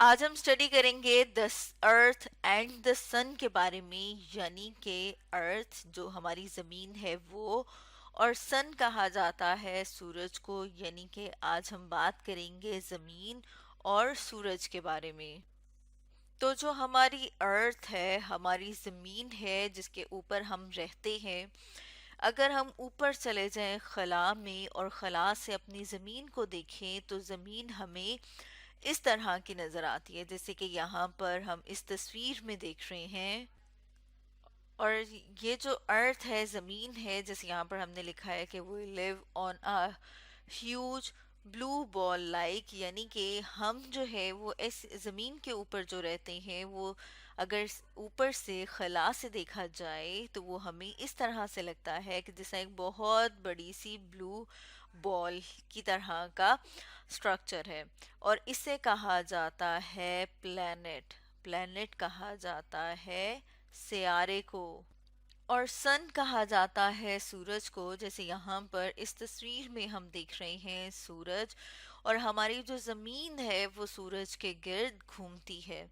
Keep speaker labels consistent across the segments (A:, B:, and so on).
A: آج ہم اسٹڈی کریں گے دا ارتھ اینڈ دا سن کے بارے میں، یعنی کہ ارتھ جو ہماری زمین ہے وہ، اور سن کہا جاتا ہے سورج کو، یعنی کہ آج ہم بات کریں گے زمین اور سورج کے بارے میں۔ تو جو ہماری ارتھ ہے، ہماری زمین ہے جس کے اوپر ہم رہتے ہیں، اگر ہم اوپر چلے جائیں خلا میں اور خلا سے اپنی زمین کو دیکھیں تو زمین ہمیں اس طرح کی نظر آتی ہے، جیسے کہ یہاں پر ہم اس تصویر میں دیکھ رہے ہیں۔ اور یہ جو ارتھ ہے، زمین ہے، جیسے یہاں پر ہم نے لکھا ہے کہ we live on a huge blue ball like، یعنی کہ ہم جو ہے وہ اس زمین کے اوپر جو رہتے ہیں وہ اگر اوپر سے خلا سے دیکھا جائے تو وہ ہمیں اس طرح سے لگتا ہے کہ جیسا ایک بہت بڑی سی بلو بال کی طرح کا سٹرکچر ہے، اور اسے کہا جاتا ہے پلانٹ۔ پلانٹ کہا جاتا ہے سیارے کو، اور سن کہا جاتا ہے سورج کو، جیسے یہاں پر اس تصویر میں ہم دیکھ رہے ہیں سورج، اور ہماری جو زمین ہے وہ سورج کے گرد گھومتی ہے۔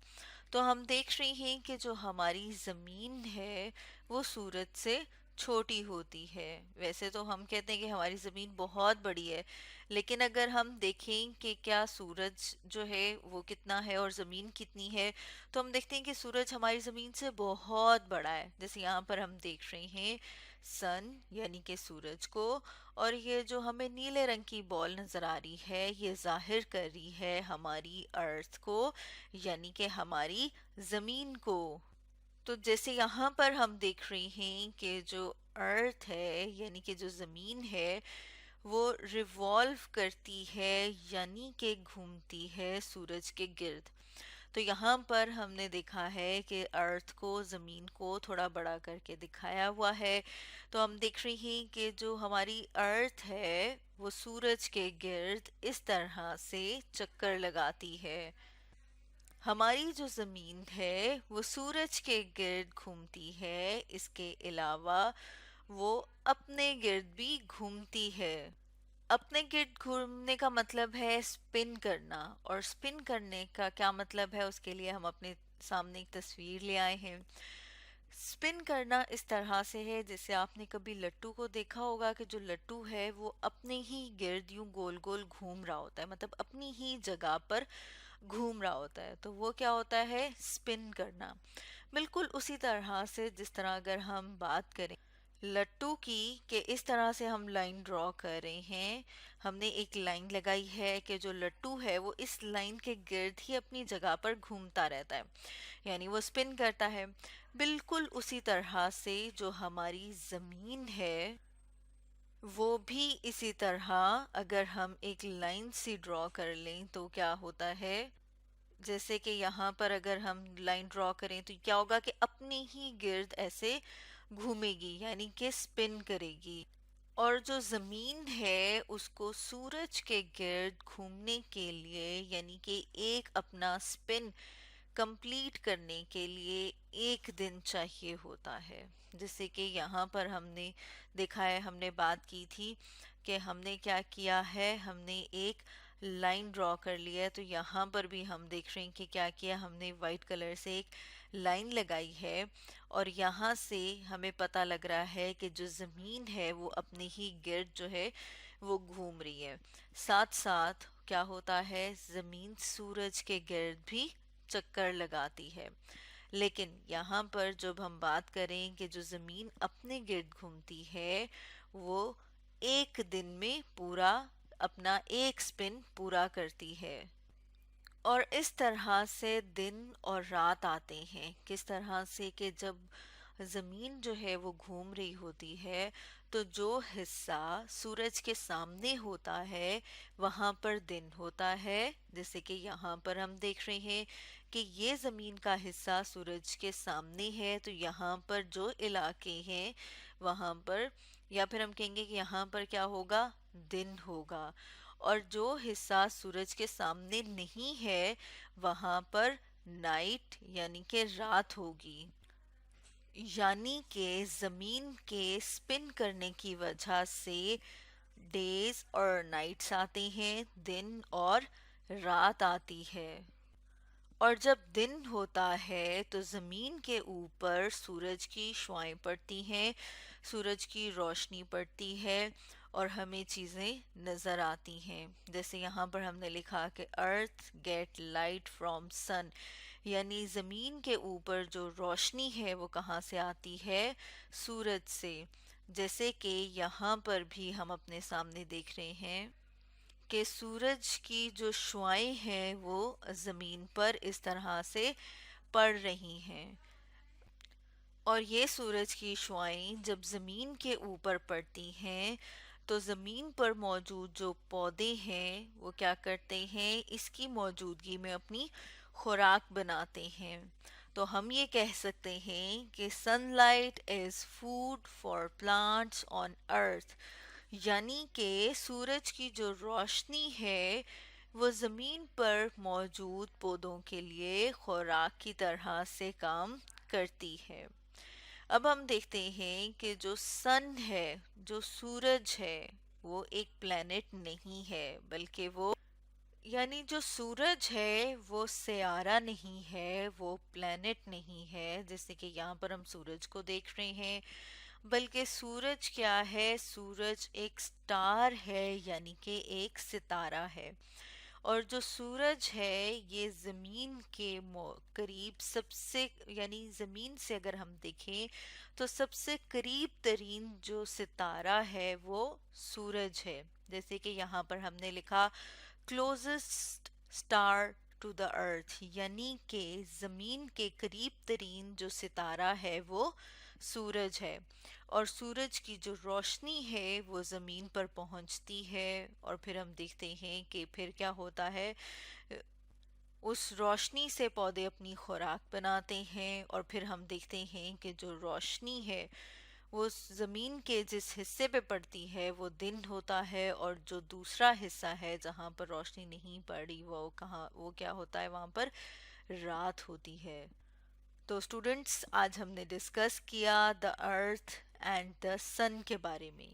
A: تو ہم دیکھ رہے ہیں کہ جو ہماری زمین ہے وہ سورج سے چھوٹی ہوتی ہے۔ ویسے تو ہم کہتے ہیں کہ ہماری زمین بہت بڑی ہے، لیکن اگر ہم دیکھیں کہ کیا سورج جو ہے وہ کتنا ہے اور زمین کتنی ہے، تو ہم دیکھتے ہیں کہ سورج ہماری زمین سے بہت بڑا ہے، جیسے یہاں پر ہم دیکھ رہے ہیں سن یعنی کہ سورج کو، اور یہ جو ہمیں نیلے رنگ کی بال نظر آ رہی ہے یہ ظاہر کر رہی ہے ہماری ارتھ کو، یعنی کہ ہماری زمین کو۔ تو جیسے یہاں پر ہم دیکھ رہے ہیں کہ جو ارتھ ہے یعنی کہ جو زمین ہے وہ ریوالو کرتی ہے، یعنی کہ گھومتی ہے سورج کے گرد۔ تو یہاں پر ہم نے دیکھا ہے کہ ارتھ کو، زمین کو تھوڑا بڑا کر کے دکھایا ہوا ہے۔ تو ہم دیکھ رہے ہیں کہ جو ہماری ارتھ ہے وہ سورج کے گرد اس طرح سے چکر لگاتی ہے۔ ہماری جو زمین ہے وہ سورج کے گرد گھومتی ہے، اس کے علاوہ وہ اپنے گرد بھی گھومتی ہے۔ اپنے گرد گھومنے کا مطلب ہے اسپن کرنا، اور اسپن کرنے کا کیا مطلب ہے اس کے لیے ہم اپنے سامنے ایک تصویر لے آئے ہیں۔ اسپن کرنا اس طرح سے ہے جیسے آپ نے کبھی لٹو کو دیکھا ہوگا کہ جو لٹو ہے وہ اپنے ہی گرد یوں گول گول گھوم رہا ہوتا ہے، مطلب اپنی ہی جگہ پر گھوم رہا ہوتا ہے، تو وہ کیا ہوتا ہے؟ اسپن کرنا۔ بالکل اسی طرح سے جس طرح اگر ہم بات کریں لٹو کی، کہ اس طرح سے ہم لائن ڈرا کر رہے ہیں، ہم نے ایک لائن لگائی ہے کہ جو لٹو ہے وہ اس لائن کے گرد ہی اپنی جگہ پر گھومتا رہتا ہے، یعنی وہ اسپن کرتا ہے۔ بالکل اسی طرح سے جو ہماری زمین ہے وہ بھی اسی طرح اگر ہم ایک لائن سی ڈرا کر لیں تو کیا ہوتا ہے؟ جیسے کہ یہاں پر اگر ہم لائن ڈرا کریں تو کیا ہوگا کہ اپنی ہی گرد ایسے گھومے گی، یعنی کہ اسپن کرے گی۔ اور جو زمین ہے اس کو سورج کے گرد گھومنے کے لیے، یعنی کہ ایک اپنا اسپن کمپلیٹ کرنے کے لیے ایک دن چاہیے ہوتا ہے۔ جیسے کہ یہاں پر ہم نے دیکھا ہے، ہم نے بات کی تھی کہ ہم نے کیا کیا ہے، ہم نے ایک لائن ڈرا کر لیا ہے، تو یہاں پر بھی ہم دیکھ رہے ہیں کہ کیا کیا ہم نے وائٹ کلر سے ایک لائن لگائی ہے، اور یہاں سے ہمیں پتہ لگ رہا ہے کہ جو زمین ہے وہ اپنے ہی گرد جو ہے وہ گھوم رہی ہے۔ ساتھ ساتھ کیا ہوتا ہے؟ زمین سورج کے گرد بھی چکر لگاتی ہے۔ لیکن یہاں پر جب ہم بات کریں کہ جو زمین اپنے گرد گھومتی ہے وہ ایک دن میں پورا اپنا ایک سپن پورا کرتی ہے، اور اس طرح سے دن اور رات آتے ہیں، کس طرح سے کہ جب زمین جو ہے وہ گھوم رہی ہوتی ہے تو جو حصہ سورج کے سامنے ہوتا ہے وہاں پر دن ہوتا ہے، جیسے کہ یہاں پر ہم دیکھ رہے ہیں کہ یہ زمین کا حصہ سورج کے سامنے ہے، تو یہاں پر جو علاقے ہیں وہاں پر، یا پھر ہم کہیں گے کہ یہاں پر کیا ہوگا؟ دن ہوگا، اور جو حصہ سورج کے سامنے نہیں ہے وہاں پر نائٹ یعنی کہ رات ہوگی۔ یعنی کہ زمین کے سپن کرنے کی وجہ سے ڈیز اور نائٹس آتے ہیں، دن اور رات آتی ہے۔ اور جب دن ہوتا ہے تو زمین کے اوپر سورج کی شعائیں پڑتی ہیں، سورج کی روشنی پڑتی ہے اور ہمیں چیزیں نظر آتی ہیں. جیسے یہاں پر ہم نے لکھا کہ ارتھ گیٹ لائٹ فرام سن، یعنی زمین کے اوپر جو روشنی ہے وہ کہاں سے آتی ہے؟ سورج سے. جیسے کہ یہاں پر بھی ہم اپنے سامنے دیکھ رہے ہیں کہ سورج کی جو شعائیں ہیں وہ زمین پر اس طرح سے پڑ رہی ہیں. اور یہ سورج کی شعائیں جب زمین کے اوپر پڑتی ہیں تو زمین پر موجود جو پودے ہیں وہ کیا کرتے ہیں؟ اس کی موجودگی میں اپنی خوراک بناتے ہیں. تو ہم یہ کہہ سکتے ہیں کہ sunlight is food for plants on earth, یعنی کہ سورج کی جو روشنی ہے وہ زمین پر موجود پودوں کے لیے خوراک کی طرح سے کام کرتی ہے. اب ہم دیکھتے ہیں کہ جو سن ہے، جو سورج ہے، وہ ایک پلینٹ نہیں ہے بلکہ وہ، یعنی جو سورج ہے وہ سیارہ نہیں ہے، وہ پلینٹ نہیں ہے جیسے کہ یہاں پر ہم سورج کو دیکھ رہے ہیں، بلکہ سورج کیا ہے؟ سورج ایک سٹار ہے، یعنی کہ ایک ستارہ ہے. اور جو سورج ہے یہ زمین کے قریب سب سے، یعنی زمین سے اگر ہم دیکھیں تو سب سے قریب ترین جو ستارہ ہے وہ سورج ہے. جیسے کہ یہاں پر ہم نے لکھا closest star to the earth، یعنی کہ زمین کے قریب ترین جو ستارہ ہے وہ سورج ہے. اور سورج کی جو روشنی ہے وہ زمین پر پہنچتی ہے اور پھر ہم دیکھتے ہیں کہ پھر کیا ہوتا ہے، اس روشنی سے پودے اپنی خوراک بناتے ہیں اور پھر ہم دیکھتے ہیں کہ جو روشنی ہے وہ زمین کے جس حصے پہ پڑتی ہے وہ دن ہوتا ہے، اور جو دوسرا حصہ ہے جہاں پر روشنی نہیں پڑی وہ کہاں، وہ کیا ہوتا ہے؟ وہاں پر رات ہوتی ہے. تو اسٹوڈنٹس آج ہم نے ڈسکس کیا دا ارتھ اینڈ دا سن کے بارے میں.